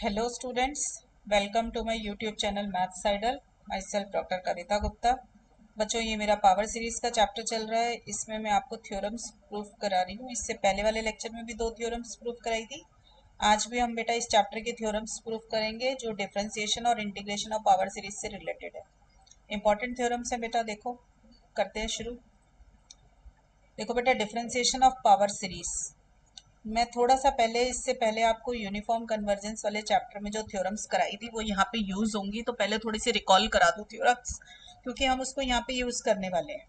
Hello students, welcome to my YouTube channel maths idol. Myself doctor Kavita Gupta. बच्चों, ये मेरा power series का chapter चल रहा है। इसमें मैं आपको थ्योरम्स प्रूफ करा रही हूँ। इससे पहले वाले लेक्चर में भी 2 थ्योरम्स प्रूफ कराई थी। आज भी हम बेटा इस चैप्टर के थ्योरम्स प्रूफ करेंगे जो डिफरेंशिएशन और इंटीग्रेशन ऑफ पावर सीरीज से रिलेटेड है। इंपॉर्टेंट थ्योरम्स है बेटा, देखो करते हैं शुरू। देखो बेटा, डिफरेंशिएशन ऑफ पावर सीरीज मैं थोड़ा सा पहले, इससे पहले आपको यूनिफॉर्म कन्वर्जेंस वाले चैप्टर में जो थ्योरम्स कराई थी वो यहाँ पे यूज होंगी, तो पहले थोड़ी सी रिकॉल करा दूँ थ्योरम्स, क्योंकि हम उसको यहाँ पे यूज करने वाले हैं।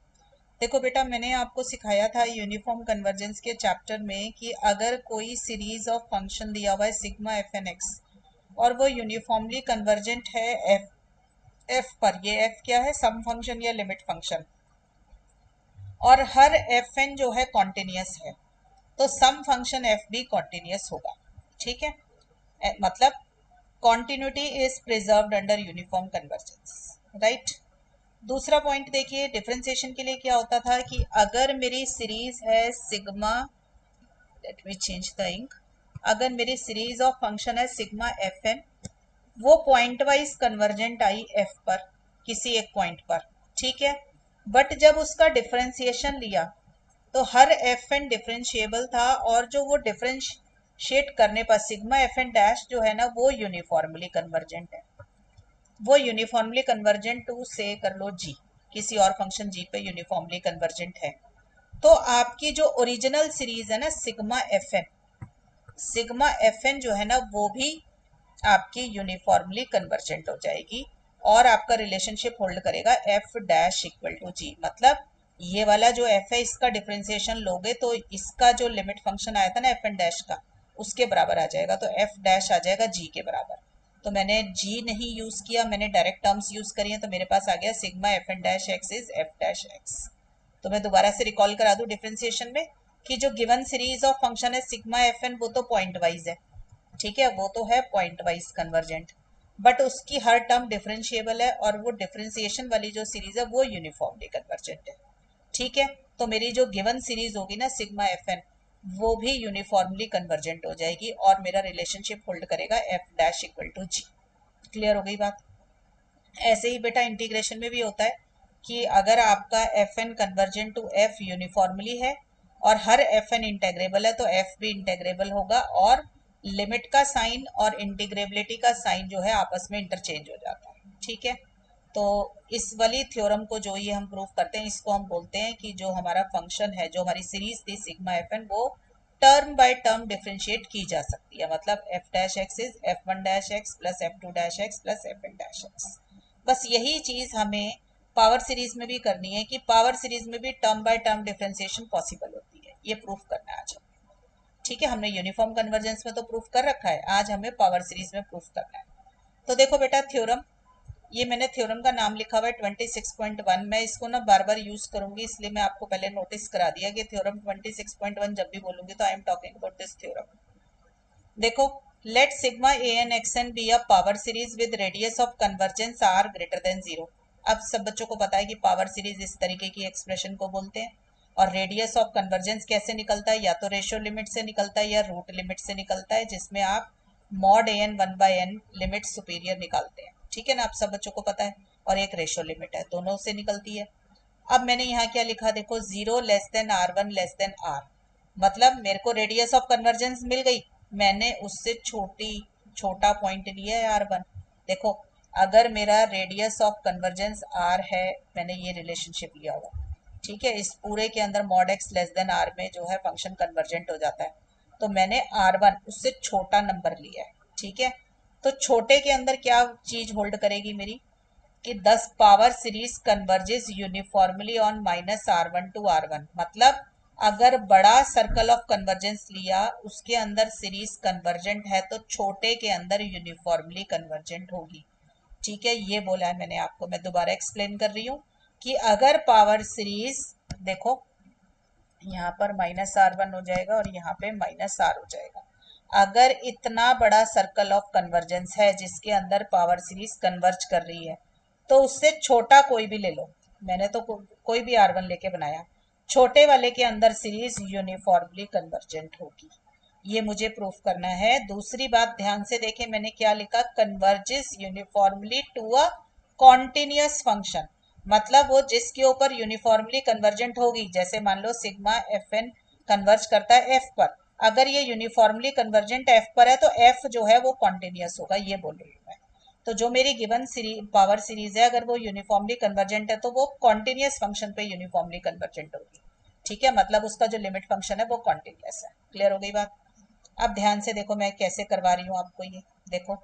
देखो बेटा, मैंने आपको सिखाया था यूनिफॉर्म कन्वर्जेंस के चैप्टर में कि अगर कोई सीरीज ऑफ फंक्शन दिया हुआ है सिग्मा एफ एन एक्स और वो यूनिफॉर्मली कन्वर्जेंट है एफ एफ पर, ये एफ क्या है, सम फंक्शन या लिमिट फंक्शन, और हर एफ एन जो है कॉन्टिन्यूस है, तो सम फंक्शन एफ भी कॉन्टिन्यूस होगा। ठीक है, मतलब continuity is preserved under uniform convergence, right. दूसरा पॉइंट देखिए, डिफरेंशिएशन के लिए क्या होता था कि अगर मेरी सीरीज है sigma, let me change the ink, अगर मेरी सीरीज ऑफ फंक्शन है सिग्मा एफ एन, वो point wise convergent I f पर, किसी एक पॉइंट पर, ठीक है। बट जब उसका डिफरेंशिएशन लिया तो हर एफ एन डिफरेंशिएबल था, और जो वो डिफरेंशिएट करने पर सिग्मा एफ एन डैश जो है ना, वो यूनिफॉर्मली कन्वर्जेंट है। वो यूनिफॉर्मली कन्वर्जेंट टू से कर लो जी, किसी और फंक्शन जी पे यूनिफॉर्मली कन्वर्जेंट है, तो आपकी जो ओरिजिनल सीरीज है ना सिग्मा एफ एन जो है ना, वो भी आपकी यूनिफॉर्मली कन्वर्जेंट हो जाएगी और आपका रिलेशनशिप होल्ड करेगा एफ डैश इक्वल टू जी। मतलब ये वाला जो एफ है, इसका डिफरेंशिएशन लोगे तो इसका जो लिमिट फंक्शन आया था ना एफ एन डैश का, उसके बराबर आ जाएगा, तो एफ डैश आ जाएगा जी के बराबर। तो मैंने जी नहीं यूज किया, मैंने डायरेक्ट टर्म्स यूज करी है, तो मेरे पास आ गया sigma f n dash x is f dash x. तो मैं दोबारा से रिकॉल करा दूं डिफरेंशिएशन में कि जो गिवन सीरीज ऑफ फंक्शन है सिग्मा एफ एन, वो तो पॉइंट वाइज है, ठीक है, वो तो है पॉइंट वाइज कन्वर्जेंट, बट उसकी हर टर्म डिफरेंशिएबल है, और वो डिफरेंशिएशन वाली जो सीरीज है वो यूनिफॉर्मली कन्वर्जेंट है। ठीक है, तो मेरी जो गिवन सीरीज होगी ना सिग्मा एफ एन, वो भी यूनिफॉर्मली कन्वर्जेंट हो जाएगी और मेरा रिलेशनशिप होल्ड करेगा f dash equal to g. Clear हो गई बात। ऐसे ही बेटा इंटीग्रेशन में भी होता है कि अगर आपका f n convergent to f uniformly है और हर एफ एन इंटेग्रेबल है, तो एफ भी इंटेग्रेबल होगा, और लिमिट का साइन और इंटीग्रेबिलिटी का साइन जो है आपस में इंटरचेंज हो जाता है। ठीक है, तो इस वाली थ्योरम को जो ये हम प्रूव करते हैं, इसको हम बोलते हैं कि जो हमारा फंक्शन है, जो हमारी सीरीज थी सिग्मा एफ एन, वो टर्म बाय टर्म डिफरेंशिएट की जा सकती है। मतलब f dash x is f one dash x plus f two dash x plus f n dash x. बस यही चीज हमें पावर सीरीज में भी करनी है कि पावर सीरीज में भी term by term differentiation possible होती है। ये प्रूफ करना है आज हमें। ठीक है, हमने यूनिफॉर्म कन्वर्जेंस में तो प्रूफ कर रखा है, आज हमें पावर सीरीज में प्रूफ करना है। तो देखो बेटा थ्योरम, ये मैंने थ्योरम का नाम लिखा हुआ है 26.1। मैं इसको ना बार बार यूज करूंगी, इसलिए मैं आपको पहले नोटिस करा दिया कि थ्योरम 26.1 जब भी बोलूंगी तो I am talking about this theorem. देखो, let sigma a n x n be a power series with radius of convergence R greater than zero. अब सब बच्चों को पता है कि पावर सीरीज इस तरीके की एक्सप्रेशन को बोलते हैं, और रेडियस ऑफ कन्वर्जेंस कैसे निकलता है, या तो रेशियो लिमिट से निकलता है या रूट लिमिट से निकलता है, जिसमें आप mod a n one by n limit superior निकालते हैं। ठीक है ना, आप सब बच्चों को पता है, और एक रेशियो लिमिट है, दोनों से निकलती है। अब मैंने यहाँ क्या लिखा, देखो, zero less than are one less than r, मतलब मेरे को रेडियस ऑफ कन्वर्जेंस मिल गई, मैंने उससे छोटा पॉइंट लिया है आर वन। देखो, अगर मेरा रेडियस ऑफ कन्वर्जेंस आर है, मैंने ये रिलेशनशिप लिया हुआ, ठीक है, इस पूरे के अंदर mod x less than r में जो है फंक्शन कन्वर्जेंट हो जाता है, तो मैंने आर वन उससे छोटा नंबर लिया है। ठीक है, तो छोटे के अंदर क्या चीज होल्ड करेगी मेरी, कि 10 power series converges uniformly on minus r one to r one. मतलब अगर बड़ा सर्कल ऑफ कन्वर्जेंस लिया, उसके अंदर सीरीज कन्वर्जेंट है, तो छोटे के अंदर यूनिफॉर्मली कन्वर्जेंट होगी। ठीक है, ये बोला है मैंने आपको, मैं दोबारा एक्सप्लेन कर रही हूँ कि अगर पावर सीरीज, देखो यहाँ पर माइनस आर वन हो जाएगा और यहाँ पे माइनस आर हो जाएगा। अगर इतना बड़ा सर्कल ऑफ कन्वर्जेंस है जिसके अंदर पावर सीरीज कन्वर्ज कर रही है, तो उससे छोटा कोई भी ले लो, मैंने तो कोई भी आर वन लेके बनाया, छोटे वाले के अंदर सीरीज यूनिफॉर्मली कन्वर्जेंट होगी। ये मुझे प्रूफ करना है। दूसरी बात ध्यान से देखें, मैंने क्या लिखा, converges uniformly to a continuous function, मतलब वो जिसके ऊपर यूनिफॉर्मली कन्वर्जेंट होगी। जैसे मान लो सिग्मा एफ एन कन्वर्ज करता है एफ पर, अगर ये यूनिफॉर्मली कन्वर्जेंट एफ पर है तो एफ जो है वो कॉन्टिन्यूअस होगा, ये बोल रही हूँ मैं। तो जो मेरी गिवन पावर सीरीज है, अगर वो यूनिफॉर्मली कन्वर्जेंट है तो वो कॉन्टिन्यूअस फंक्शन पे यूनिफॉर्मली कन्वर्जेंट होगी। ठीक है, मतलब उसका जो लिमिट फंक्शन है वो कॉन्टिन्यूअस है। क्लियर हो गई बात? अब ध्यान से देखो मैं कैसे करवा रही हूँ आपको ये। देखो,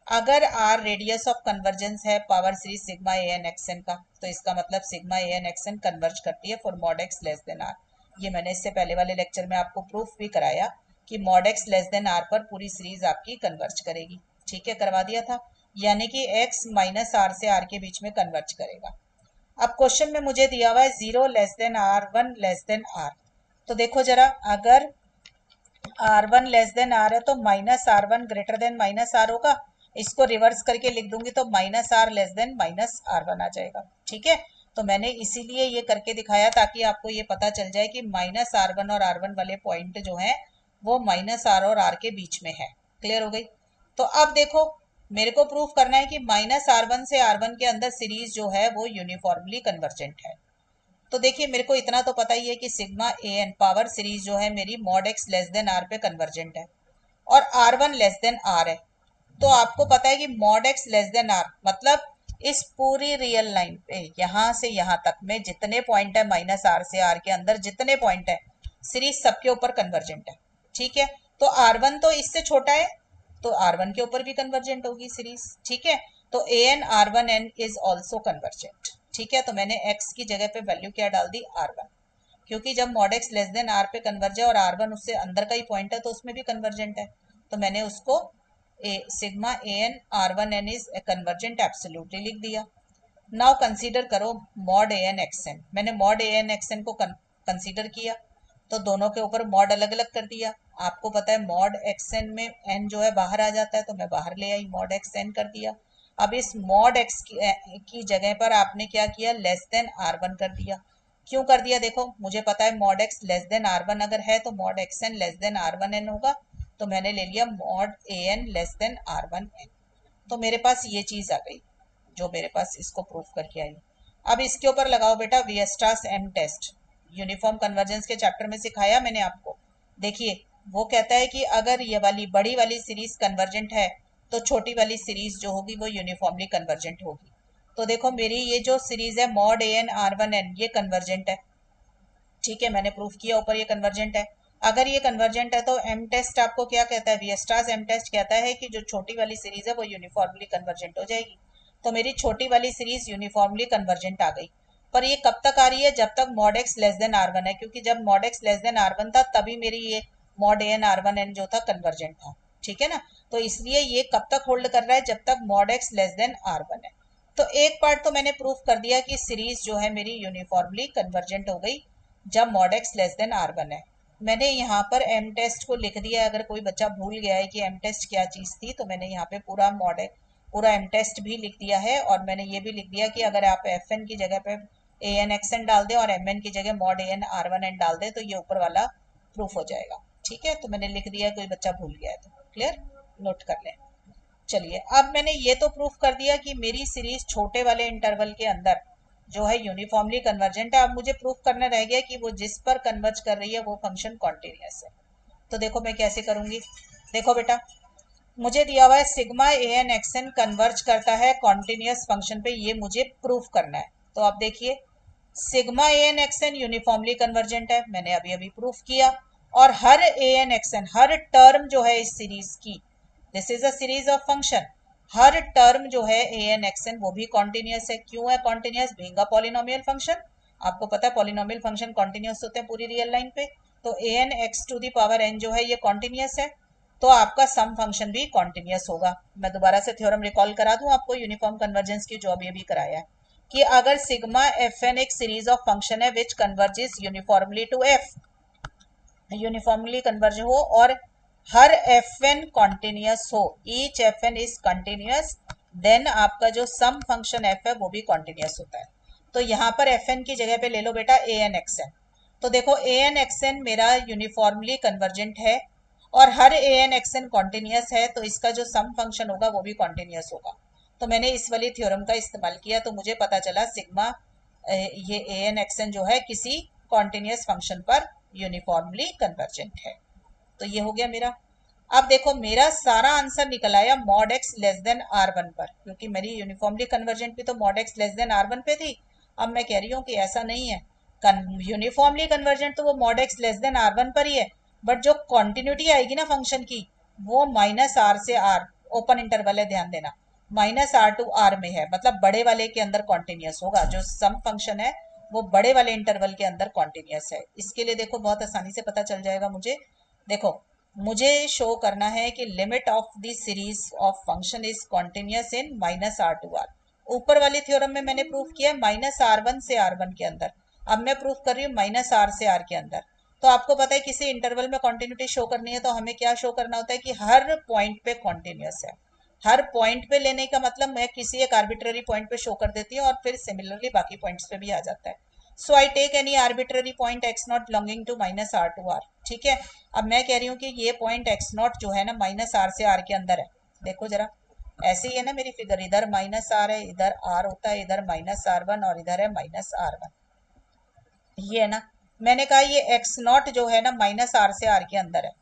अगर आर रेडियस ऑफ कन्वर्जेंस है power series sigma a n x n का, तो इसका मतलब sigma a n x n converge करती है for mod x less than r. ये मैंने इससे पहले वाले लेक्चर में आपको प्रूफ भी कराया कि mod x less than r पर पूरी सीरीज आपकी कन्वर्ज करेगी। ठीक है, करवा दिया था। यानी कि एक्स माइनस आर से आर के बीच में कन्वर्ज करेगा। अब क्वेश्चन में मुझे दिया हुआ है 0 less than r, 1 less than r. तो देखो जरा, अगर R1 लेस देन आर है तो minus R1 greater than minus r होगा। इसको रिवर्स करके लिख दूंगी तो minus r less than minus R1 आ जाएगा। ठीक है, तो मैंने इसीलिए ये करके दिखाया ताकि आपको ये पता चल जाए कि माइनस R1 और R1 वाले पॉइंट जो है वो माइनस आर और आर के बीच में है। क्लियर हो गई? तो अब देखो, मेरे को प्रूफ करना है कि माइनस R1 से R1 के अंदर सीरीज जो है वो यूनिफॉर्मली कन्वर्जेंट है। तो देखिए, मेरे को इतना तो पता ही है कि sigma a n power series जो है मेरी mod x less than r पे कन्वर्जेंट है, और r one less than r है। तो आपको पता है कि mod x less than r मतलब इस पूरी रियल लाइन पे यहां से यहां तक में जितने पॉइंट है माइनस आर से आर के अंदर जितने पॉइंट है, सीरीज सबके ऊपर कन्वर्जेंट है। ठीक है, तो आर वन तो इससे छोटा है, तो आर वन के ऊपर भी कन्वर्जेंट होगी सीरीज। ठीक है, तो a n are one n is also convergent. ठीक है, तो मैंने x की जगह पे वैल्यू क्या डाल दी, R1, क्योंकि जब mod x less than r पे कन्वर्ज है और R1 उससे अंदर का ही पॉइंट है तो उसमें भी कन्वर्जेंट है, तो मैंने उसको sigma a n are one n is convergent absolutely लिख दिया। नाउ कंसीडर करो mod a n x n, मैंने mod a n x n को कंसीडर किया तो दोनों के ऊपर मॉड अलग अलग कर दिया। आपको पता है मॉड एक्स एन में एन जो है बाहर आ जाता है, तो मैं बाहर ले आई, मॉड एक्स एन कर दिया। अब इस मॉड एक्स की जगह पर आपने क्या किया, लेस देन आर वन कर दिया। क्यों कर दिया? देखो, मुझे पता है mod x less than are one अगर है तो mod x n less than are one n होगा, तो मैंने ले लिया mod a n less than are one n. तो मेरे पास ये चीज आ गई जो मेरे पास इसको प्रूफ करके आई। अब इसके ऊपर लगाओ बेटा वीएस्टास एम टेस्ट, यूनिफॉर्म कन्वर्जेंस के चैप्टर में सिखाया मैंने आपको। देखिए, वो कहता है कि अगर ये वाली बड़ी वाली सीरीज कन्वर्जेंट है तो छोटी वाली सीरीज जो होगी वो यूनिफॉर्मली कन्वर्जेंट होगी। तो देखो, मेरी ये जो सीरीज है mod a n are one N ये कन्वर्जेंट है। ठीक है, मैंने प्रूफ किया ऊपर ये कन्वर्जेंट है। अगर ये कन्वर्जेंट है तो एम टेस्ट आपको क्या कहता है, वीएस्टास एम टेस्ट कहता है कि जो छोटी वाली सीरीज है वो यूनिफॉर्मली कन्वर्जेंट हो जाएगी। तो मेरी छोटी वाली सीरीज यूनिफॉर्मली कन्वर्जेंट आ गई। पर ये कब तक आ रही है, जब तक mod x less than are one है, क्योंकि जब mod x less than are one था तभी मेरी ये mod a n are one n जो था कन्वर्जेंट था। ठीक है ना, तो इसलिए ये कब तक होल्ड कर रहा है, जब तक mod x less than are one है। तो एक पार्ट तो मैंने प्रूफ कर दिया कि सीरीज जो है मेरी यूनिफॉर्मली कन्वर्जेंट हो गई जब mod x less than are one है। मैंने यहाँ पर एम टेस्ट को लिख दिया है, अगर कोई बच्चा भूल गया है कि एम टेस्ट क्या चीज़ थी तो मैंने यहाँ पे पूरा एम टेस्ट भी लिख दिया है, और मैंने ये भी लिख दिया कि अगर आप एफ एन की जगह पे ए एन एक्स एन डाल दें और एम एन की जगह mod a n are one N डाल दें तो ये ऊपर वाला प्रूफ हो जाएगा। ठीक है, तो मैंने लिख दिया, कोई बच्चा भूल गया है तो क्लियर, नोट कर लें। चलिए, अब मैंने ये तो प्रूफ कर दिया कि मेरी सीरीज छोटे वाले इंटरवल के अंदर जो है यूनिफॉर्मली कन्वर्जेंट है। अब मुझे प्रूफ करना रह गया कि वो जिस पर कन्वर्ज कर रही है वो फंक्शन कॉन्टिन्यूअस है। तो देखो मैं कैसे करूंगी। देखो बेटा, मुझे दिया हुआ है sigma a n x n converge करता है कॉन्टिन्यूअस फंक्शन पे, ये मुझे प्रूफ करना है। तो आप देखिए, sigma a n x n uniformly convergent है, मैंने अभी अभी प्रूफ किया। और हर ए एन एक्स एन, हर टर्म जो है इस सीरीज की, this is a series of function, हर टर्म जो है ए एन एक्स एन वो भी कॉन्टिन्यूअस है। क्यों है continuous? Being a polynomial function. आपको पता है पॉलिनोमियल फंक्शन कॉन्टिन्यूअस होते हैं पूरी रियल लाइन पे। तो a n x to the power n जो है ये कॉन्टिन्यूअस है, तो आपका सम फंक्शन भी कॉन्टिन्यूअस होगा। मैं दोबारा से थ्योरम रिकॉल करा दूं आपको यूनिफॉर्म कन्वर्जेंस की, जो अभी अभी कराया है, कि अगर सिग्मा एफ एन एक सीरीज ऑफ फंक्शन है which converges uniformly to f, uniformly converge हो और हर एफ एन कॉन्टिन्यूअस हो, each f n is continuous, then आपका जो सम फंक्शन एफ है वो भी कॉन्टिन्यूअस होता है। तो यहाँ पर एफ एन की जगह पे ले लो बेटा ए एन एक्स एन। तो देखो ए एन एक्स एन मेरा यूनिफॉर्मली कन्वर्जेंट है और हर a n x n continuous है तो इसका जो सम फंक्शन होगा वो भी कॉन्टिन्यूस होगा। तो मैंने इस वाली थ्योरम का इस्तेमाल किया तो मुझे पता चला सिग्मा ये ए एन एक्स एन जो है किसी कॉन्टिन्यूस फंक्शन पर यूनिफॉर्मली कन्वर्जेंट है। तो ये हो गया मेरा। अब देखो मेरा सारा आंसर निकल आया mod x less than are one पर, क्योंकि मेरी यूनिफॉर्मली कन्वर्जेंट भी तो mod x less than are one पे थी। अब मैं कह रही हूँ कि ऐसा नहीं है, यूनिफॉर्मली कन्वर्जेंट तो वो mod x less than are one पर ही है, बट जो कॉन्टिन्यूटी आएगी ना फंक्शन की वो माइनस आर से आर, ओपन इंटरवल है ध्यान देना, माइनस आर टू आर में है, मतलब बड़े वाले के अंदर कॉन्टिन्यूस होगा। जो सम फंक्शन है वो बड़े वाले इंटरवल के अंदर कॉन्टिन्यूस है। इसके लिए देखो बहुत आसानी से पता चल जाएगा मुझे। देखो मुझे शो करना है कि limit of the series of function is continuous in minus are to r. ऊपर वाली थ्योरम में मैंने प्रूफ किया माइनस आर वन से आर वन के अंदर, अब मैं प्रूफ कर रही हूँ माइनस आर से आर के अंदर। तो आपको पता है किसी इंटरवल में कॉन्टिन्यूटी शो करनी है तो हमें क्या शो करना होता है कि हर पॉइंट पे कॉन्टिन्यूस है। हर पॉइंट पे लेने का मतलब मैं किसी एक आर्बिट्ररी पॉइंट पे शो कर देती हूँ और फिर सिमिलरली बाकी पॉइंट्स पे भी आ जाता है। So I take any arbitrary point x not belonging to minus are to R. ठीक है, अब मैं कह रही हूँ कि ये पॉइंट एक्स नॉट जो है ना माइनस आर से आर के अंदर है। देखो जरा, ऐसे ही है ना मेरी फिगर, इधर माइनस आर है, इधर आर होता है, इधर माइनस आर वन और इधर है माइनस आर वन। ये है ना, मैंने कहा ये एक्स नॉट जो है ना माइनस आर से आर के अंदर है।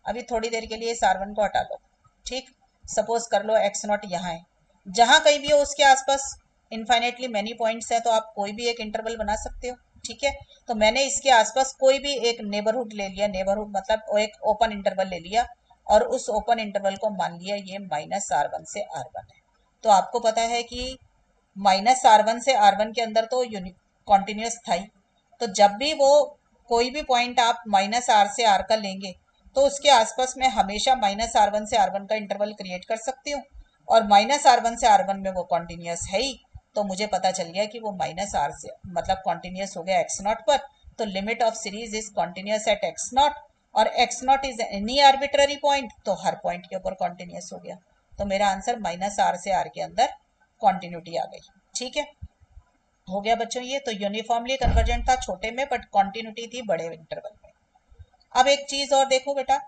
अभी थोड़ी देर के लिए इस आर वन को हटा लो। ठीक, सपोज कर लो एक्स नॉट यहाँ है, जहां कहीं भी हो उसके आसपास इनफाइनेटली मैनी पॉइंट्स है तो आप कोई भी एक इंटरवल बना सकते हो। ठीक है, तो मैंने इसके आसपास कोई भी एक नेबरहुड ले लिया, नेबरहुड मतलब वो एक ओपन इंटरवल ले लिया और उस ओपन इंटरवल को मान लिया ये माइनस आर वन से आर वन है। तो आपको पता है कि माइनस आर वन से आर वन के अंदर तो कॉन्टिन्यूस था ही। तो जब भी वो कोई भी पॉइंट आप माइनस आर से आर का लेंगे तो उसके आसपास मैं हमेशा माइनस आर वन से आर वन का इंटरवल क्रिएट कर सकती हूँ, और माइनस आर वन से आर वन में वो कॉन्टिन्यूस है ही। तो मुझे पता चल गया कि वो माइनस आर से मतलब कॉन्टिन्यूस हो गया एक्स नॉट पर। तो limit of series is continuous at x not, और x not is any arbitrary point, तो हर पॉइंट के ऊपर कॉन्टिन्यूस हो गया। तो मेरा आंसर माइनस आर से आर के अंदर कॉन्टिन्यूटी आ गई। ठीक है, हो गया बच्चों ये। तो यूनिफॉर्मली कन्वर्जेंट था छोटे में, बट कॉन्टिन्यूटी थी बड़े इंटरवल में। अब एक चीज और देखो बेटा,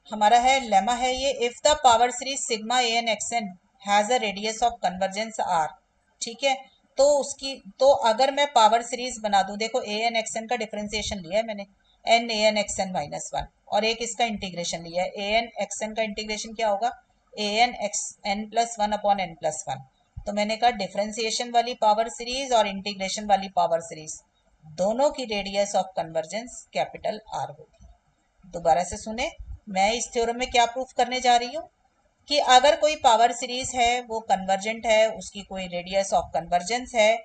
हमारा है लेमा है ये, if the power series sigma a n x n has a radius of convergence r. ठीक है, तो उसकी तो अगर मैं पावर सीरीज बना दूं, देखो ए एन एक्स एन का डिफरेंशिएशन लिया है मैंने, n a n x n minus one, और एक इसका इंटीग्रेशन लिया है, ए एन एक्स एन का इंटीग्रेशन क्या होगा, a n x n plus one upon n plus one. तो मैंने कहा डिफरेंशिएशन वाली पावर सीरीज और इंटीग्रेशन वाली पावर सीरीज दोनों की radius of convergence capital R होगी। दोबारा से सुने, मैं इस थ्योरम में क्या प्रूफ करने जा रही हूँ कि अगर कोई पावर सीरीज है वो कन्वर्जेंट है, उसकी कोई रेडियस ऑफ कन्वर्जेंस है,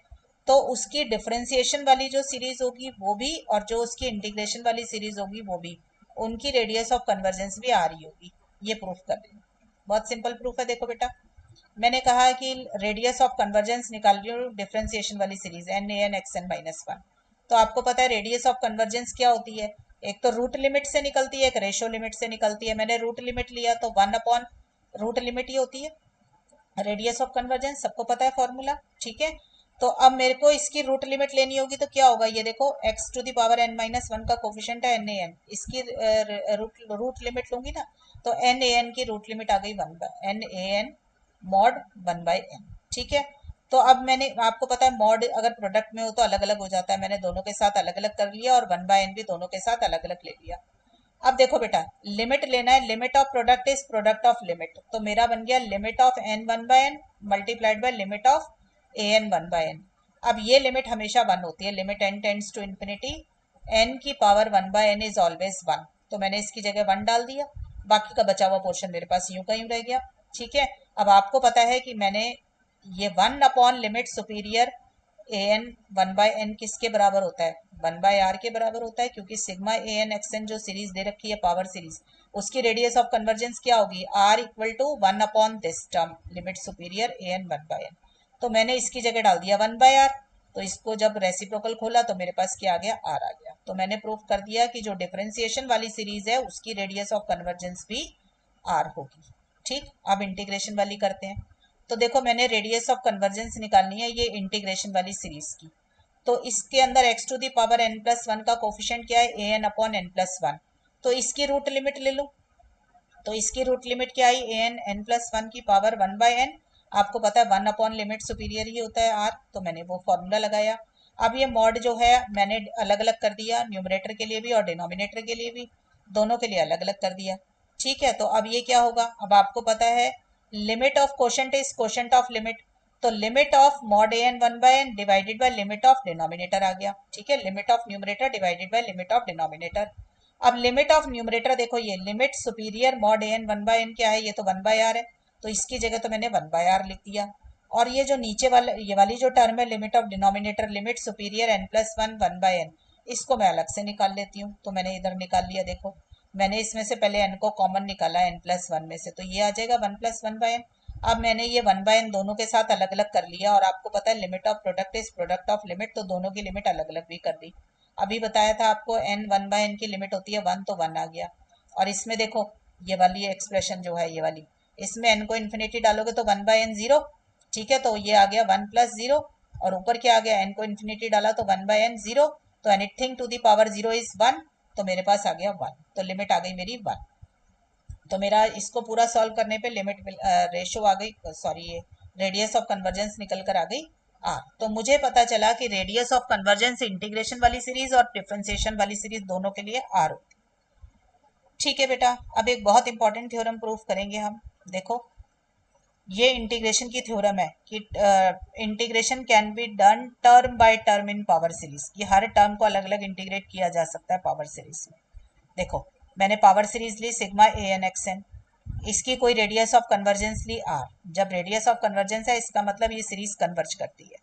तो उसकी डिफरेंशिएशन वाली जो सीरीज होगी वो भी, और जो उसकी इंटीग्रेशन वाली सीरीज होगी वो भी, उनकी रेडियस ऑफ कन्वर्जेंस भी आ रही होगी। ये प्रूफ कर रही हूँ, बहुत सिंपल प्रूफ है। देखो बेटा, मैंने कहा है कि रेडियस ऑफ कन्वर्जेंस निकाल रही हूँ डिफरेंशिएशन वाली series n a n x n minus one. तो आपको पता है रेडियस ऑफ कन्वर्जेंस क्या होती है, एक तो रूट लिमिट से निकलती है, एक रेशो लिमिट से निकलती है। मैंने रूट लिमिट लिया तो वन अपॉन रूट लिमिट ही होती है रेडियस ऑफ कन्वर्जेंस, सबको पता है फॉर्मूला। ठीक है, तो अब मेरे को इसकी रूट लिमिट लेनी होगी तो क्या होगा, ये देखो x to the power n minus one का कोफिशिएंट है एन ए एन, इसकी रूट लिमिट लूंगी ना, तो एन ए एन की रूट लिमिट आ गई one by n a n mod one by n. ठीक है, तो अब मैंने आपको पता है मॉड अगर प्रोडक्ट में हो तो अलग अलग हो जाता है, मैंने दोनों के साथ अलग अलग कर लिया और वन बाय एन भी दोनों के साथ अलग अलग ले लिया। अब देखो बेटा, लिमिट लेना है, limit of product is product of limit, तो मेरा बन गया limit of n one by n multiplied by limit of a n one by n. अब ये लिमिट हमेशा वन होती है, limit n tends to infinity, n की power one by n is always one. तो मैंने इसकी जगह वन डाल दिया, बाकी का बचा हुआ पोर्शन मेरे पास यूं का यूं रह गया। ठीक है, अब आपको पता है कि मैंने ये one upon limit superior a n one by n किसके बराबर होता है, वन बाय आर के बराबर होता है, क्योंकि sigma a n x n जो सीरीज दे रखी है पावर सीरीज, उसकी रेडियस ऑफ कन्वर्जेंस क्या होगी, r equal to one upon this term limit superior a n one by n. तो मैंने इसकी जगह डाल दिया वन बाय आर, तो इसको जब रेसिप्रोकल खोला तो मेरे पास क्या आ गया, आर आ गया। तो मैंने प्रूफ कर दिया कि जो डिफरेंशिएशन वाली सीरीज है उसकी रेडियस ऑफ कन्वर्जेंस भी आर होगी। ठीक, अब इंटीग्रेशन वाली करते हैं। तो देखो मैंने रेडियस ऑफ कन्वर्जेंस निकालनी है ये इंटीग्रेशन वाली सीरीज की, तो इसके अंदर x to the power n plus one का कोफिशिएंट क्या है, a n upon n plus one, तो इसकी रूट लिमिट ले लो। तो इसकी रूट लिमिट क्या आई, एन एन प्लस वन की पावर वन बाय एन। आपको पता है वन अपॉन लिमिट सुपीरियर ही होता है आर, तो मैंने वो फॉर्मूला लगाया। अब ये मॉड जो है मैंने अलग अलग कर दिया, न्यूमरेटर के लिए भी और डिनोमिनेटर के लिए भी, दोनों के लिए अलग अलग कर दिया। ठीक है, तो अब ये क्या होगा, अब आपको पता है limit of quotient is quotient of limit, तो limit of mod a n one by n divided by limit of denominator आ गया। ठीक है, limit of numerator divided by limit of denominator. अब लिमिट ऑफ न्यूमरेटर देखो, ये limit superior mod a n one by n क्या है, ये तो वन बाय आर है, तो इसकी जगह तो मैंने वन बाय आर लिख दिया। और ये जो नीचे वाला ये वाली जो टर्म है limit of denominator limit superior n plus one one by n, इसको मैं अलग से निकाल लेती हूँ। तो मैंने इधर निकाल लिया, देखो मैंने इसमें से पहले एन को कॉमन निकाला एन प्लस वन में से, तो ये आ जाएगा one plus one by n. अब मैंने ये वन बाय एन दोनों के साथ अलग अलग कर लिया, और आपको पता है limit of product is product of limit, तो दोनों की लिमिट अलग अलग भी कर दी। अभी बताया था आपको एन वन बाय एन की लिमिट होती है वन, तो वन आ गया। और इसमें देखो ये वाली एक्सप्रेशन जो है ये वाली, इसमें एन को इन्फिनिटी डालोगे तो वन बाय एन जीरो। ठीक है, तो ये आ गया वन प्लस जीरो, और ऊपर क्या आ गया, एन को इन्फिनिटी डाला तो वन बाय एन जीरो, तो anything to the power zero is one, तो मेरे पास आ गया वन, तो लिमिट आ गई मेरी वन। तो मेरा इसको पूरा सॉल्व करने पे लिमिट रेशो आ गई, सॉरी ये रेडियस ऑफ कन्वर्जेंस निकल कर आ गई आर। तो मुझे पता चला कि रेडियस ऑफ कन्वर्जेंस इंटीग्रेशन वाली सीरीज और डिफरेंशिएशन वाली सीरीज दोनों के लिए आर होती है। ठीक है बेटा, अब एक बहुत इंपॉर्टेंट थ्योरम प्रूफ करेंगे हम। देखो ये इंटीग्रेशन की थ्योरम है कि integration can be done term by term in power series, कि हर टर्म को अलग अलग इंटीग्रेट किया जा सकता है पावर सीरीज में। देखो मैंने पावर सीरीज ली sigma a n x n, इसकी कोई रेडियस ऑफ कन्वर्जेंस ली आर। जब रेडियस ऑफ कन्वर्जेंस है इसका मतलब ये सीरीज कन्वर्ज करती है।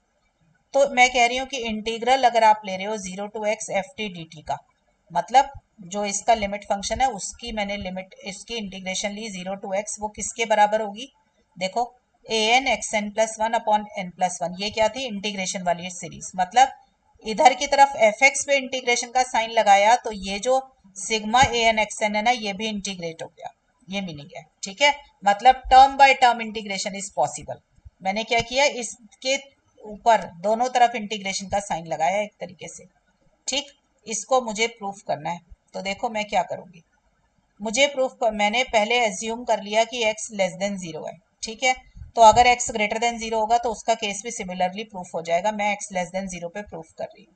तो मैं कह रही हूँ कि इंटीग्रल अगर आप ले रहे हो zero to x f t d t का, मतलब जो इसका लिमिट फंक्शन है उसकी मैंने लिमिट इसकी इंटीग्रेशन ली जीरो टू एक्स, वो किसके बराबर होगी, देखो a n x n plus one upon n plus one, ये क्या थी इंटीग्रेशन वाली सीरीज। मतलब इधर की तरफ एफ एक्स पे इंटीग्रेशन का साइन लगाया तो ये जो sigma a n x N है ना ये भी इंटीग्रेट हो गया, ये मीनिंग है। ठीक है, मतलब term by term integration is possible. मैंने क्या किया, इसके ऊपर दोनों तरफ इंटीग्रेशन का साइन लगाया एक तरीके से। ठीक, इसको मुझे प्रूफ करना है, तो देखो मैं क्या करूंगी। मुझे मैंने पहले एज्यूम कर लिया कि x लेस देन जीरो है। ठीक है, तो अगर x ग्रेटर देन जीरो होगा तो उसका केस भी सिमिलरली प्रूफ हो जाएगा। मैं x लेस देन जीरो पे प्रूफ कर रही हूँ।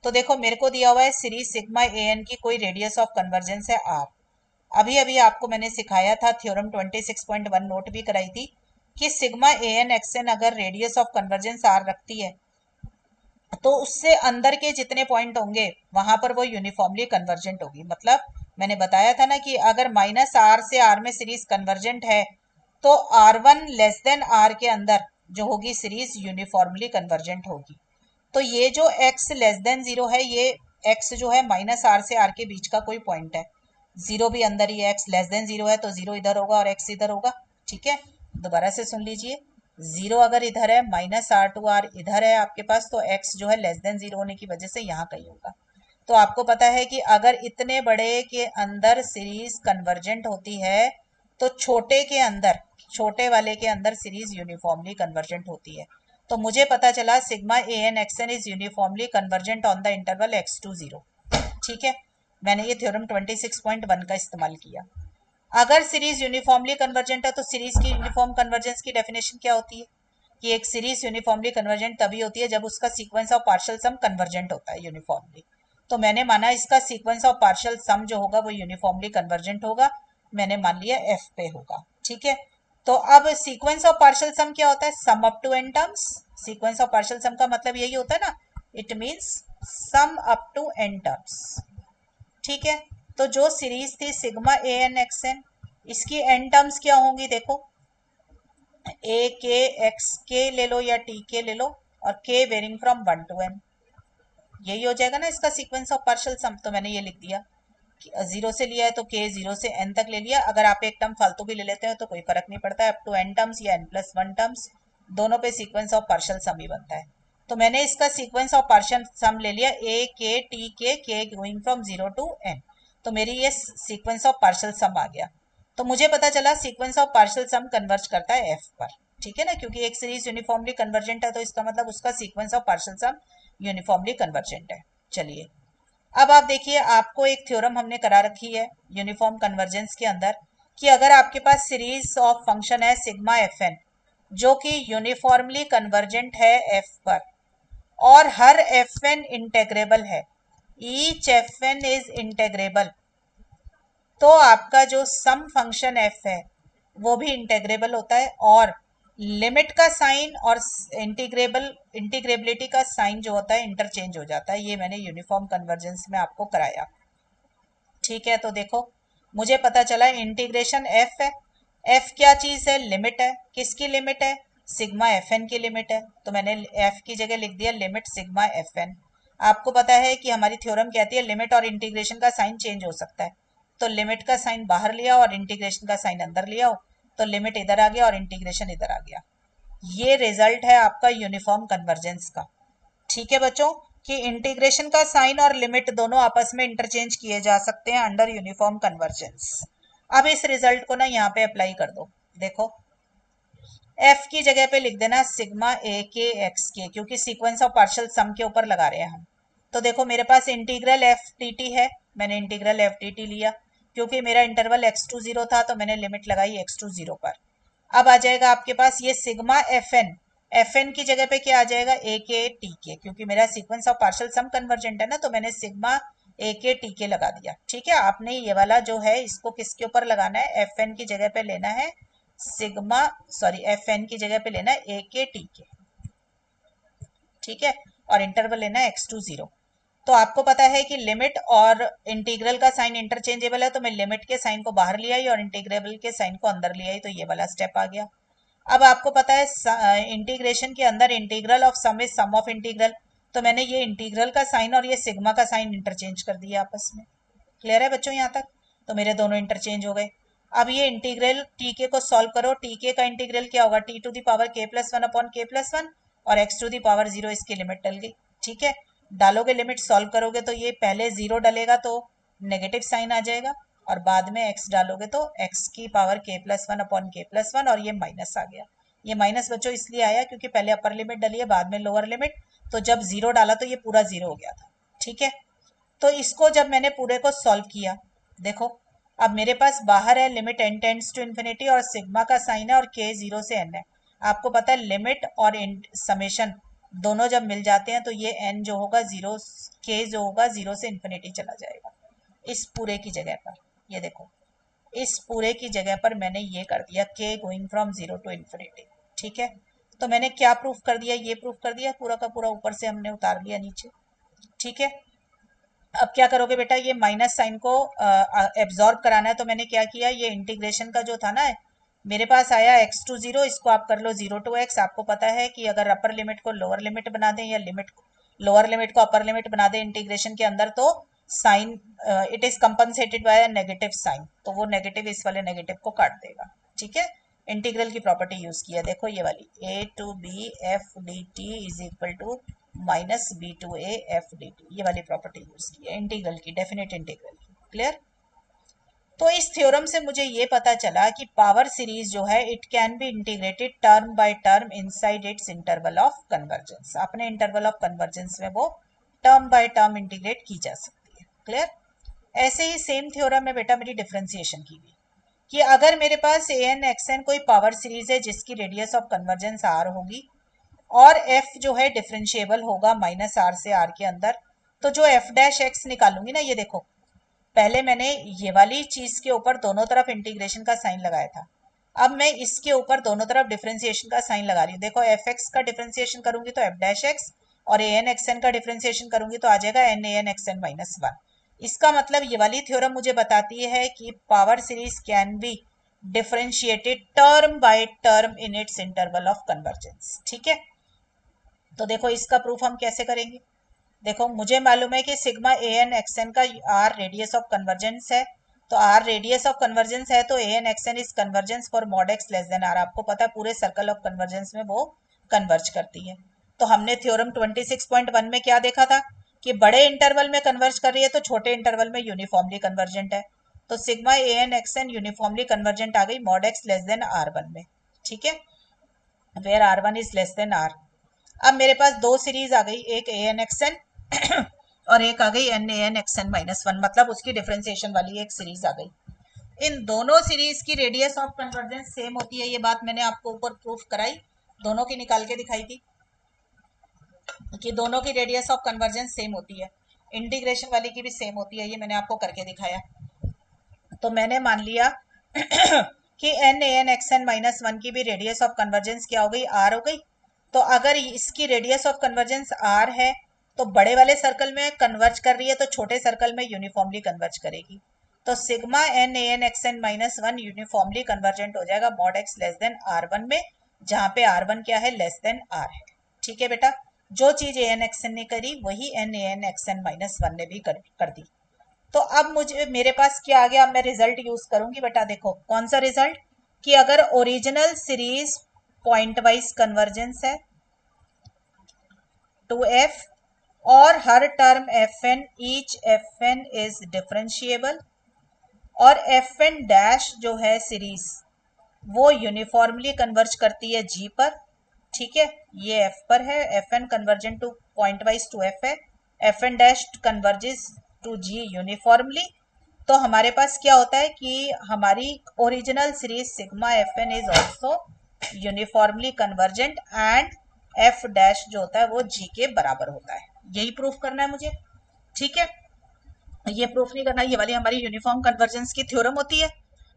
तो देखो मेरे को दिया हुआ है सीरीज सिग्मा ए एन की कोई रेडियस ऑफ कन्वर्जेंस है r। अभी अभी आपको मैंने सिखाया था, थ्योरम 26.1 नोट भी कराई थी, कि sigma a n x N अगर रेडियस ऑफ कन्वर्जेंस r रखती है तो उससे अंदर के जितने पॉइंट होंगे वहां पर वो यूनिफॉर्मली कन्वर्जेंट होगी। मतलब मैंने बताया था ना कि अगर माइनस आर से आर में सीरीज कन्वर्जेंट है तो r one less than r के अंदर जो होगी सीरीज यूनिफॉर्मली कन्वर्जेंट होगी। तो ये जो x लेस देन जीरो है, ये x जो है माइनस आर से आर के बीच का कोई पॉइंट है, जीरो भी अंदर ही है, x लेस देन जीरो है तो जीरो इधर होगा और x इधर होगा। ठीक है, दोबारा से सुन लीजिए, जीरो अगर इधर है माइनस आर टू आर इधर है आपके पास, तो x जो है लेस देन जीरो होने की वजह से यहाँ कहीं होगा। तो आपको पता है कि अगर इतने बड़े के अंदर सीरीज कन्वर्जेंट होती है तो छोटे के अंदर, छोटे वाले के अंदर सीरीज यूनिफॉर्मली कन्वर्जेंट होती है। तो मुझे पता चला sigma a n x n is uniformly convergent on the interval x to zero. ठीक है, मैंने ये थ्योरम 26.1 का इस्तेमाल किया। अगर सीरीज यूनिफॉर्मली कन्वर्जेंट है तो सीरीज की यूनिफॉर्म कन्वर्जेंस की डेफिनेशन क्या होती है, कि एक सीरीज यूनिफॉर्मली कन्वर्जेंट तभी होती है जब उसका sequence of partial sum convergent होता है यूनिफॉर्मली। तो मैंने माना इसका सीक्वेंस ऑफ पार्शियल सम जो होगा वो यूनिफॉर्मली कन्वर्जेंट होगा, मैंने मान लिया एफ पे होगा। ठीक है, तो अब सीक्वेंस ऑफ पार्शियल सम क्या होता है, sum up to n terms. Sequence of partial sum का मतलब यही होता है ना, it means sum up to n terms. ठीक है, तो जो सीरीज थी sigma a n x n, इसकी एन टर्म्स क्या होंगी, देखो ए के एक्स के ले लो या टी के ले लो, और k varying from one to n, यही हो जाएगा ना इसका सीक्वेंस ऑफ पार्शियल सम। तो मैंने ये लिख दिया, जीरो से लिया है तो के जीरो से एन तक ले लिया। अगर आप एक टर्म फालतू भी ले लेते हैं तो कोई फर्क नहीं पड़ता है, अप टू एन टर्म्स या एन प्लस वन टर्म्स, दोनों पे सीक्वेंस ऑफ पार्शियल सम ही बनता है। तो मैंने इसका सीक्वेंस ऑफ पार्शियल सम ले लिया, ए k t k going from zero to n, तो मेरी ये सीक्वेंस ऑफ पार्शियल सम आ गया। तो मुझे पता चला sequence of partial sum converge करता है एफ पर। ठीक है ना, क्योंकि एक सीरीज यूनिफॉर्मली कन्वर्जेंट है तो इसका मतलब उसका sequence of partial sum uniformly convergent है। चलिए अब आप देखिए, आपको एक थ्योरम हमने करा रखी है यूनिफॉर्म कन्वर्जेंस के अंदर, कि अगर आपके पास सीरीज ऑफ फंक्शन है सिग्मा एफ एन जो कि यूनिफॉर्मली कन्वर्जेंट है एफ पर और हर एफ एन इंटेग्रेबल है, each f n is integrable, तो आपका जो सम फंक्शन एफ है वो भी इंटेग्रेबल होता है और लिमिट का साइन और इंटीग्रेबिलिटी का साइन जो होता है इंटरचेंज हो जाता है। ये मैंने यूनिफॉर्म कन्वर्जेंस में आपको कराया। ठीक है, तो देखो मुझे पता चला इंटीग्रेशन एफ है। एफ क्या चीज़ है? लिमिट है। किसकी लिमिट है? सिग्मा एफ एन की लिमिट है। तो मैंने एफ की जगह लिख दिया लिमिट सिग्मा एफ एन। आपको पता है कि हमारी थ्योरम कहती है लिमिट और इंटीग्रेशन का साइन चेंज हो सकता है, तो लिमिट का साइन बाहर लिया और इंटीग्रेशन का साइन अंदर लिया हो, तो लिमिट इधर आ गया और इंटीग्रेशन इधर आ गया। ये रिजल्ट है आपका यूनिफॉर्म कन्वर्जेंस का। ठीक है बच्चों, कि इंटीग्रेशन का साइन और लिमिट दोनों आपस में इंटरचेंज किए जा सकते हैं अंडर यूनिफॉर्म कन्वर्जेंस। अब इस रिजल्ट को ना यहाँ पे अप्लाई कर दो। देखो एफ की जगह पे लिख देना सिग्मा ए के एक्स के, क्योंकि सीक्वेंस ऑफ पार्शियल सम के ऊपर लगा रहे हैं हम। तो देखो मेरे पास इंटीग्रल एफ टी टी है, मैंने इंटीग्रल एफ टी टी लिया क्योंकि मेरा इंटरवल एक्स टू जीरो था, तो मैंने लिमिट लगाई एक्स टू जीरो पर। अब आ जाएगा आपके पास ये sigma f n, f n की जगह पे क्या आ जाएगा? ए के टी के, क्योंकि मेरा sequence of partial sum convergent है ना, तो मैंने सिग्मा ए के टी के लगा दिया। ठीक है, आपने ये वाला जो है इसको किसके ऊपर लगाना है? एफ एन की जगह पे लेना है सिग्मा, सॉरी एफ एन की जगह पे लेना है ए के टी के। ठीक है, और इंटरवल लेना है एक्स टू जीरो। तो आपको पता है कि लिमिट और इंटीग्रल का साइन इंटरचेंजेबल है, तो मैं लिमिट के साइन को बाहर ले आई और इंटीग्रेबल के साइन को अंदर ले आई, तो ये वाला स्टेप आ गया। अब आपको पता है इंटीग्रेशन के अंदर integral of sum is sum of integral, तो मैंने ये इंटीग्रल का साइन और ये सिग्मा का साइन इंटरचेंज कर दिया आपस में। क्लियर है बच्चों यहाँ तक? तो मेरे दोनों इंटरचेंज हो गए। अब ये इंटीग्रल टी के को सॉल्व करो। टी के का इंटीग्रल क्या होगा? T to the power k plus one upon k plus one और x to the power zero, इसकी लिमिट डल गई। ठीक है, डालोगे लिमिट सॉल्व करोगे तो ये पहले जीरो डलेगा तो नेगेटिव साइन आ जाएगा और बाद में एक्स डालोगे तो एक्स की power k plus one upon k plus one और ये माइनस आ गया। ये माइनस बच्चों इसलिए आया क्योंकि पहले अपर लिमिट डली है बाद में लोअर लिमिट, तो जब जीरो डाला तो ये पूरा जीरो हो गया था। ठीक है, तो इसको जब मैंने पूरे को सॉल्व किया, देखो अब मेरे पास बाहर है limit n tends to infinity और सिग्मा का साइन है और के जीरो से एन है। आपको पता है लिमिट और समेशन दोनों जब मिल जाते हैं तो ये एन जो होगा जीरो, के जो होगा जीरो से इन्फिनिटी चला जाएगा इस पूरे की जगह पर। ये देखो इस पूरे की जगह पर मैंने ये कर दिया k going from zero to infinity. ठीक है, तो मैंने क्या प्रूफ कर दिया? ये प्रूफ कर दिया पूरा का पूरा, ऊपर से हमने उतार लिया नीचे। ठीक है, अब क्या करोगे बेटा? ये माइनस साइन को एब्जॉर्ब कराना है, तो मैंने क्या किया? ये इंटीग्रेशन का जो था ना, मेरे पास आया एक्स टू जीरो, इसको आप कर लो जीरो टू एक्स। आपको पता है कि अगर अपर लिमिट को लोअर लिमिट बना दें या लिमिट लोअर लिमिट को अपर लिमिट बना दें इंटीग्रेशन के अंदर, तो sign it is compensated by negative sign, तो वो नेगेटिव इस वाले नेगेटिव को काट देगा। ठीक है, इंटीग्रल की प्रॉपर्टी यूज किया, देखो ये वाली a to b f d t is equal to minus b to a f d t, ये वाली प्रॉपर्टी यूज की है इंटीग्रल की, डेफिनेट इंटीग्रल की। क्लियर? तो इस थ्योरम से मुझे ये पता चला कि पावर सीरीज जो है it can be integrated term by term inside it's interval of convergence. अपने इंटरवल ऑफ कन्वर्जेंस में वो टर्म बाय टर्म इंटीग्रेट की जा सकती है। क्लियर? ऐसे ही सेम थ्योरम में बेटा मेरी डिफरेंशिएशन की हुई कि अगर मेरे पास ए एन एक्स एन कोई पावर सीरीज है जिसकी रेडियस ऑफ कन्वर्जेंस आर होगी और एफ जो है डिफरेंशिएबल होगा माइनस आर से आर के अंदर, तो जो एफ डैश एक्स निकालूंगी ना, ये देखो पहले मैंने ये वाली चीज के ऊपर दोनों तरफ इंटीग्रेशन का साइन लगाया था, अब मैं इसके ऊपर दोनों तरफ डिफरेंशिएशन का साइन लगा रही हूँ। देखो एफ एक्स का डिफरेंशिएशन करूंगी तो एफ डैश एक्स और ए एन एक्स एन का डिफरेंशिएशन करूंगी तो आ जाएगा n a n x n minus one. इसका मतलब ये वाली थ्योरम मुझे बताती है कि power series can be differentiated term by term in its interval of convergence. ठीक है, तो देखो इसका प्रूफ हम कैसे करेंगे? देखो मुझे मालूम है कि sigma a n x n का आर रेडियस ऑफ कन्वर्जेंस है, तो आर रेडियस ऑफ कन्वर्जेंस है तो a n x n is convergence for mod x less than R. आपको पता है पूरे सर्कल ऑफ कन्वर्जेंस में वो कन्वर्ज करती है। तो हमने थ्योरम 26.1 में क्या देखा था कि बड़े इंटरवल में कन्वर्ज कर रही है तो छोटे इंटरवल में यूनिफॉर्मली कन्वर्जेंट है। तो sigma a n x n uniformly convergent आ गई mod x less than are one में। ठीक है, where R one is less than R. अब मेरे पास दो सीरीज आ गई, एक ए एन एक्स एन और एक आ गई n a n x n minus one, मतलब उसकी डिफ्रेंसिएशन वाली एक सीरीज आ गई। इन दोनों सीरीज की रेडियस ऑफ कन्वर्जेंस सेम होती है, ये बात मैंने आपको ऊपर प्रूफ कराई, दोनों की निकाल के दिखाई थी कि दोनों की रेडियस ऑफ कन्वर्जेंस सेम होती है, इंटीग्रेशन वाली की भी सेम होती है, ये मैंने आपको करके दिखाया। तो मैंने मान लिया कि n a n x n minus one की भी रेडियस ऑफ कन्वर्जेंस क्या हो गई, आर हो गई। तो अगर इसकी रेडियस ऑफ कन्वर्जेंस आर है तो बड़े वाले सर्कल में कन्वर्ज कर रही है तो छोटे सर्कल में यूनिफॉर्मली कन्वर्ज करेगी। तो sigma n a n x n minus one uniformly convergent हो जाएगा mod x less than are one में, जहां पे आर वन क्या है, लेस देन आर है। ठीक है बेटा, जो चीज ए एन एक्स एन ने करी वही n a n x n minus one ने भी कर दी। तो अब मुझे मेरे पास क्या आ गया, अब मैं रिजल्ट यूज करूंगी बेटा। देखो कौन सा रिजल्ट, कि अगर original series point wise convergence है टू एफ और हर term f n each f n is differentiable और एफ एन डैश जो है सीरीज वो यूनिफॉर्मली कन्वर्ज करती है जी पर। ठीक है, ये एफ पर है, f n convergent to point wise to f है, f n dash converges to g uniformly. तो हमारे पास क्या होता है कि हमारी original series sigma f n is also uniformly convergent and f dash जो होता है वो जी के बराबर होता है। यही प्रूफ करना है मुझे। ठीक है, ये प्रूफ नहीं करना, ये वाली हमारी यूनिफॉर्म कन्वर्जेंस की थ्योरम होती है।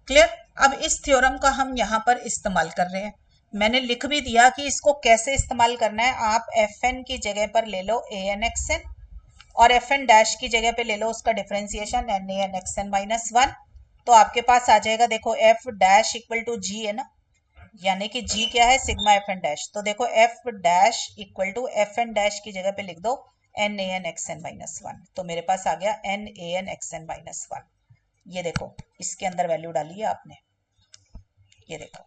क्लियर। अब इस थ्योरम का हम यहाँ पर इस्तेमाल कर रहे हैं, मैंने लिख भी दिया कि इसको कैसे इस्तेमाल करना है। आप एफ एन की जगह पर ले लो ए एन एक्स एन और एफ एन डैश की जगह पे ले लो उसका differentiation n a n x n minus one. तो आपके पास आ जाएगा, देखो f dash equal to g है ना, यानी कि जी क्या है, सिग्मा एफ एन डैश। तो देखो f dash equal to f n dash की जगह पे लिख दो n a n x n minus one. तो मेरे पास आ गया n a n x n minus one. ये देखो इसके अंदर वैल्यू डाली है आपने, ये देखो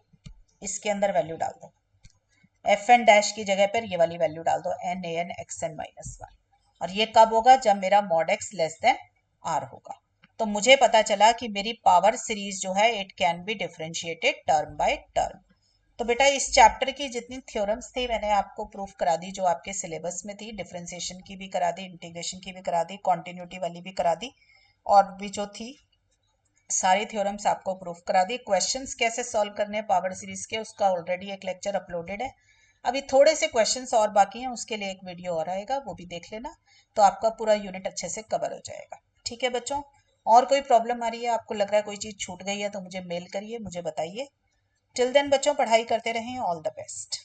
इसके अंदर वैल्यू डाल दो, एफ एन डैश की जगह पर ये वाली वैल्यू डाल दो n a n x n minus one. और ये कब होगा, जब मेरा mod x less than r होगा। तो मुझे पता चला कि मेरी पावर सीरीज जो है it can be differentiated term by term. तो बेटा इस चैप्टर की जितनी थ्योरम्स थी मैंने आपको प्रूफ करा दी, जो आपके सिलेबस में थी, डिफरेंशिएशन की भी करा दी, इंटीग्रेशन की भी करा दी, कॉन्टिन्यूटी वाली भी करा दी, और भी जो थी सारी थ्योरम्स आपको प्रूफ करा दी। क्वेश्चंस कैसे सॉल्व करने हैं पावर सीरीज के, उसका ऑलरेडी एक लेक्चर अपलोडेड है। अभी थोड़े से क्वेश्चंस और बाकी हैं, उसके लिए एक वीडियो और आएगा, वो भी देख लेना, तो आपका पूरा यूनिट अच्छे से कवर हो जाएगा। ठीक है बच्चों, और कोई प्रॉब्लम आ रही है, आपको लग रहा है कोई चीज़ छूट गई है, तो मुझे मेल करिए, मुझे बताइए। टिल देन बच्चों पढ़ाई करते रहें, ऑल द बेस्ट।